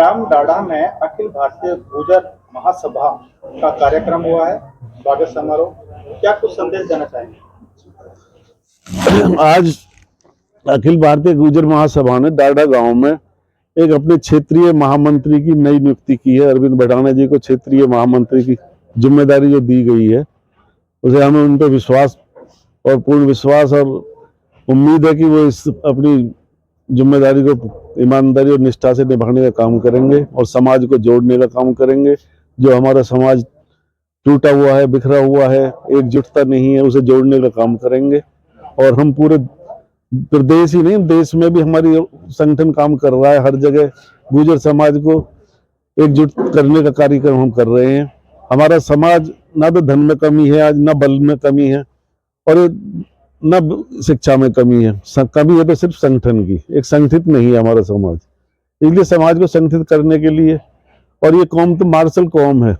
ग्राम डाढ़ा में अखिल भारतीय गुर्जर महासभा का कार्यक्रम हुआ है, स्वागत समारोह। क्या कुछ संदेश देना चाहेंगे? आज अखिल भारतीय गुर्जर महासभा ने डाढ़ा गांव में एक अपने क्षेत्रीय महामंत्री की नई नियुक्ति की है। अरविंद भड़ाना जी को क्षेत्रीय महामंत्री की जिम्मेदारी जो दी गई है, उसे हमें उन पर विश्वास और पूर्ण विश्वास और उम्मीद है कि वो इस अपनी जिम्मेदारी को ईमानदारी और निष्ठा से निभाने का काम करेंगे और समाज को जोड़ने का काम करेंगे। जो हमारा समाज टूटा हुआ है, बिखरा हुआ है, एकजुटता नहीं है, उसे जोड़ने का काम करेंगे। और हम पूरे प्रदेश ही नहीं, देश में भी हमारी संगठन काम कर रहा है। हर जगह गुर्जर समाज को एकजुट करने का कार्यक्रम हम कर रहे हैं। हमारा समाज ना तो धन में कमी है आज, ना बल में कमी है और न शिक्षा में कमी है। कमी है तो सिर्फ संगठन की। एक संगठित नहीं है हमारा समाज, इसलिए समाज को संगठित करने के लिए, और ये कौम तो मार्शल कौम है,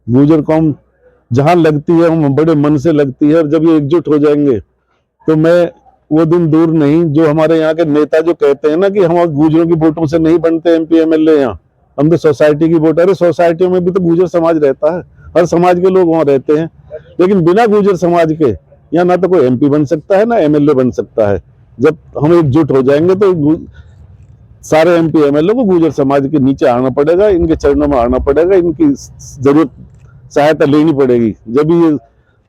गुर्जर कौम जहां लगती है हम बड़े मन से लगती है। और जब ये एकजुट हो जाएंगे तो मैं वो दिन दूर नहीं जो हमारे यहाँ के नेता जो कहते हैं ना कि हम गुर्जरों की वोटों से नहीं बनते एमपी एमएलए, यहाँ हम तो सोसाइटी की वोट। अरे सोसाइटियों में भी तो गुर्जर समाज रहता है, हर समाज के लोग वहां रहते हैं, लेकिन बिना गुर्जर समाज के यहाँ ना तो कोई एमपी बन सकता है ना एमएलए बन सकता है। जब हम एकजुट हो जाएंगे तो सारे एमपी एमएलए को गुर्जर समाज के नीचे आना पड़ेगा, इनके चरणों में आना पड़ेगा, इनकी जरूरत सहायता लेनी पड़ेगी, जब ये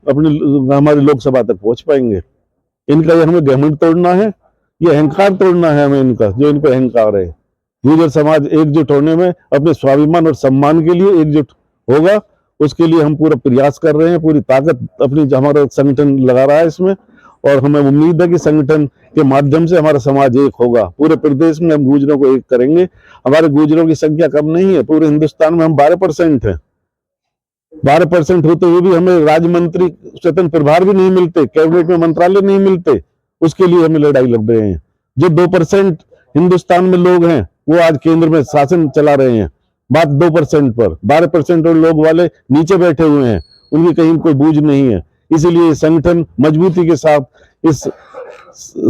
अपनी हमारी लोकसभा तक पहुंच पाएंगे। इनका ये हमें घमंड तोड़ना है, ये अहंकार तोड़ना है हमें, इनका जो इन पे अहंकार है। गुर्जर समाज एकजुट होने में अपने स्वाभिमान और सम्मान के लिए एकजुट होगा, उसके लिए हम पूरा प्रयास कर रहे हैं, पूरी ताकत अपनी हमारा संगठन लगा रहा है इसमें। और हमें उम्मीद है कि संगठन के माध्यम से हमारा समाज एक होगा। पूरे प्रदेश में हम गुर्जरों को एक करेंगे। हमारे गुर्जरों की संख्या कम नहीं है, पूरे हिंदुस्तान में हम 12% हैं। 12% होते हुए भी हमें राज्य मंत्री स्वतंत्र प्रभार भी नहीं मिलते, कैबिनेट में मंत्रालय नहीं मिलते, उसके लिए हमें लड़ाई लड़ रहे हैं। जो 2% हिंदुस्तान में लोग हैं वो आज केंद्र में शासन चला रहे हैं, बात 2% पर। 12% और लोग वाले नीचे बैठे हुए हैं, उनकी कहीं कोई बूझ नहीं है। इसीलिए संगठन मजबूती के साथ इस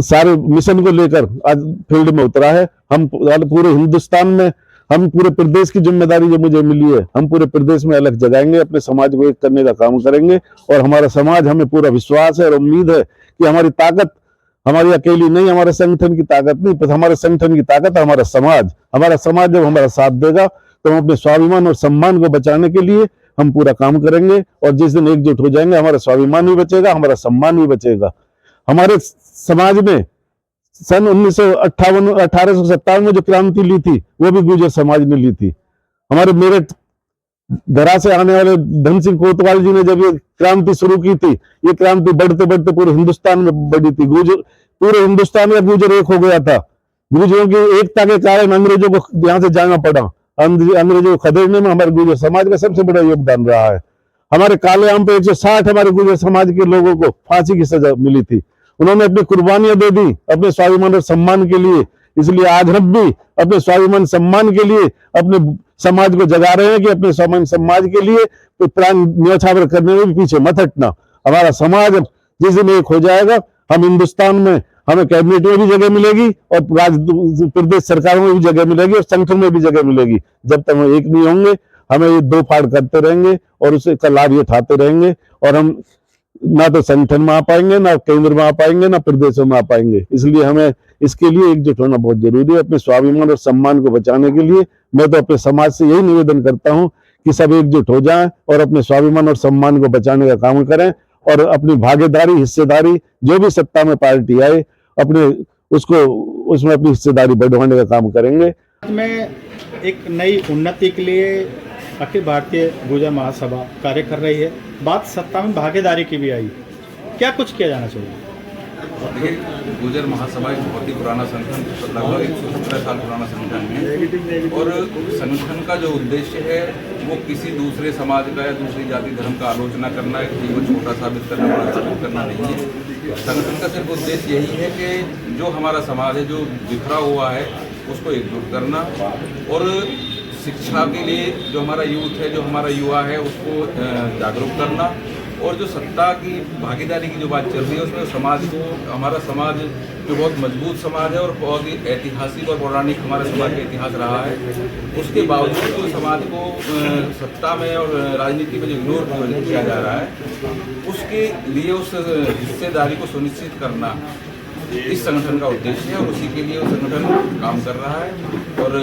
सारे मिशन को लेकर आज फील्ड में उतरा है। हम पूरे हिंदुस्तान में, हम पूरे प्रदेश की जिम्मेदारी जो मुझे मिली है, हम पूरे प्रदेश में अलग जगाएंगे, अपने समाज को एक करने का काम करेंगे। और हमारा समाज, हमें पूरा विश्वास है और उम्मीद है कि हमारी ताकत हमारी अकेली नहीं, हमारे संगठन की ताकत नहीं, पर हमारे संगठन की ताकत हमारा समाज। हमारा समाज जब हमारा साथ देगा तो हम अपने स्वाभिमान और सम्मान को बचाने के लिए हम पूरा काम करेंगे। और जिस दिन एकजुट हो जाएंगे, हमारा स्वाभिमान भी बचेगा, हमारा सम्मान भी बचेगा। हमारे समाज में सन 1857 में जो क्रांति ली थी वो भी गुर्जर समाज ने ली थी। हमारे मेरठ धरा से आने वाले धन सिंह कोतवाल जी ने जब ये क्रांति शुरू की थी, ये क्रांति बढ़ते बढ़ते पूरे हिंदुस्तान में बढ़ी थी। गुर्जर, पूरे हिंदुस्तान में गुर्जर एक हो गया था। गुर्जरों की एकता के कारण अंग्रेजों को यहाँ से जाना पड़ा। अंग्रेजों को खदेड़ने में हमारे गुर्जर समाज का सबसे बड़ा योगदान रहा है। हमारे काले आम पे 160 हमारे गुर्जर समाज के लोगों को फांसी की सजा मिली थी। उन्होंने अपनी कुर्बानियां दे दी अपने स्वाभिमान और सम्मान के लिए। इसलिए आज हम भी अपने स्वाभिमान सम्मान के लिए अपने समाज को जगा रहे हैं कि अपने स्वाभिमान समाज के लिए कोई प्राण न्यौछावर करने में भी पीछे मत हटना। हमारा समाज जिस दिन एक हो जाएगा, हम हिंदुस्तान में, हमें कैबिनेट में भी जगह मिलेगी और प्रदेश सरकारों में भी जगह मिलेगी और संगठन में भी जगह मिलेगी। जब तक हम एक नहीं होंगे, हमें ये दो फाड़ करते रहेंगे और उसे का लाभ ये उठाते रहेंगे। और हम ना तो संगठन में आ पाएंगे, ना केंद्र में आ पाएंगे, ना प्रदेशों में आ पाएंगे। इसलिए हमें इसके लिए एकजुट होना बहुत जरूरी है। अपने स्वाभिमान और सम्मान को बचाने के लिए मैं तो अपने समाज से यही निवेदन करता हूं कि सब एकजुट हो जाएं और अपने स्वाभिमान और सम्मान को बचाने का काम करें। और अपनी भागीदारी, हिस्सेदारी, जो भी सत्ता में पार्टी आए, अपने उसको उसमें अपनी हिस्सेदारी बढ़ाने का काम करेंगे। में एक नई उन्नति के लिए अखिल भारतीय गुर्जर महासभा कार्य कर रही है। बात सत्ता में भागीदारी की भी आई, क्या कुछ किया जाना चाहिए? देखिए, गुर्जर महासभा एक बहुत ही पुराना संगठन, लगभग 117 साल पुराना संगठन है। और संगठन का जो उद्देश्य है वो किसी दूसरे समाज का या दूसरी जाति धर्म का आलोचना करना, केवल छोटा साबित करना, बड़ा साबित करना नहीं है। संगठन का सिर्फ उद्देश्य यही है कि जो हमारा समाज है, जो बिखरा हुआ है, उसको एकजुट करना। और शिक्षा के लिए जो हमारा यूथ है, जो हमारा युवा है, उसको जागरूक करना। और जो सत्ता की भागीदारी की जो बात चल रही है उसमें समाज को, हमारा समाज जो बहुत मजबूत समाज है और बहुत ही ऐतिहासिक और पौराणिक हमारे समाज का इतिहास रहा है, उसके बावजूद जो समाज को सत्ता में और राजनीति में जो विरोध किया जा रहा है, उसके लिए उस हिस्सेदारी को सुनिश्चित करना इस संगठन का उद्देश्य है और उसी के लिए वो संगठन काम कर रहा है। और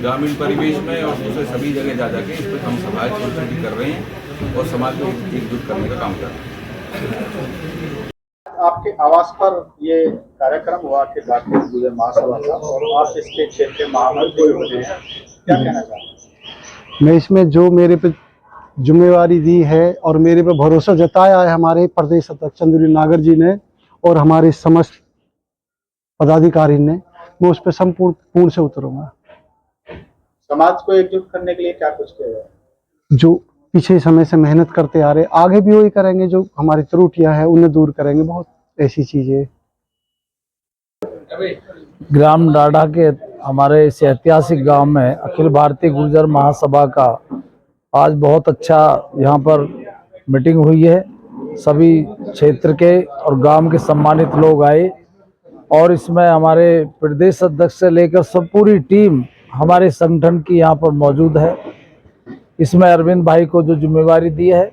ग्रामीण परिवेश में और दूसरे सभी जगह जा जाके इस पर हम सभाएं छोटी कर रहे हैं और समाज को एकजुट करने का काम कर रहे हैं। आपके आवास पर ये कार्यक्रम हुआ कि भारतीय गुर्जर महासभा का, और आप इसके क्षेत्रीय महामंत्री भी बने हैं, क्या कहना चाहते हैं? मैं इसमें जो मेरे पे जिम्मेवारी दी है और मेरे पे भरोसा जताया है हमारे प्रदेश अध्यक्ष चंद्री नागर जी ने और हमारे समस्त पदाधिकारी ने, मैं उस पर पूर्ण से उतरूंगा। समाज को एकजुट करने के लिए क्या कुछ किया जाए? जो पीछे समय से मेहनत करते आ रहे, आगे भी वही करेंगे। जो हमारी त्रुटियां हैं उन्हें दूर करेंगे। बहुत ऐसी चीजें। ग्राम डाढ़ा के हमारे इस ऐतिहासिक गांव में अखिल भारतीय गुर्जर महासभा का आज बहुत अच्छा यहाँ पर मीटिंग हुई है। सभी क्षेत्र के और गांव के सम्मानित लोग आए और इसमें हमारे प्रदेश अध्यक्ष से लेकर सब पूरी टीम हमारे संगठन की यहाँ पर मौजूद है। इसमें अरविंद भाई को जो जिम्मेवारी दी है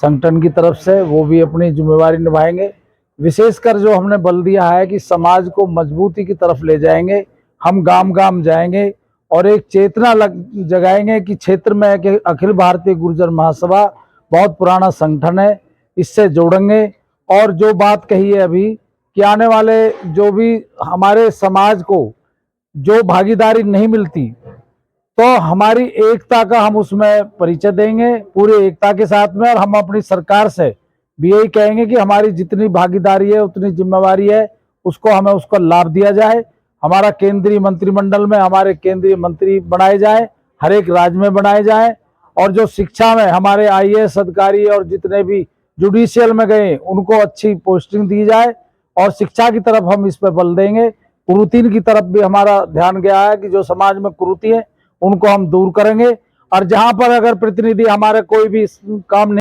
संगठन की तरफ से, वो भी अपनी जिम्मेवारी निभाएंगे। विशेषकर जो हमने बल दिया है कि समाज को मजबूती की तरफ ले जाएंगे, हम गांव गांव जाएंगे और एक चेतना जगाएंगे कि क्षेत्र में कि अखिल भारतीय गुर्जर महासभा बहुत पुराना संगठन है, इससे जोड़ेंगे। और जो बात कही है अभी कि आने वाले जो भी हमारे समाज को जो भागीदारी नहीं मिलती, तो हमारी एकता का हम उसमें परिचय देंगे पूरी एकता के साथ में। और हम अपनी सरकार से भी यही कहेंगे कि हमारी जितनी भागीदारी है उतनी जिम्मेवारी है, उसको हमें उसका लाभ दिया जाए। हमारा केंद्रीय मंत्रिमंडल में हमारे केंद्रीय मंत्री बनाए जाए, हर एक राज्य में बनाए जाए। और जो शिक्षा में हमारे IAS अधिकारी और जितने भी जुडिशियल में गए उनको अच्छी पोस्टिंग दी जाए। और शिक्षा की तरफ हम इस पर बल देंगे। कुरीति की तरफ भी हमारा ध्यान गया है कि जो समाज में कुरीति है उनको हम दूर करेंगे। और जहां पर अगर प्रतिनिधि हमारे कोई भी काम नहीं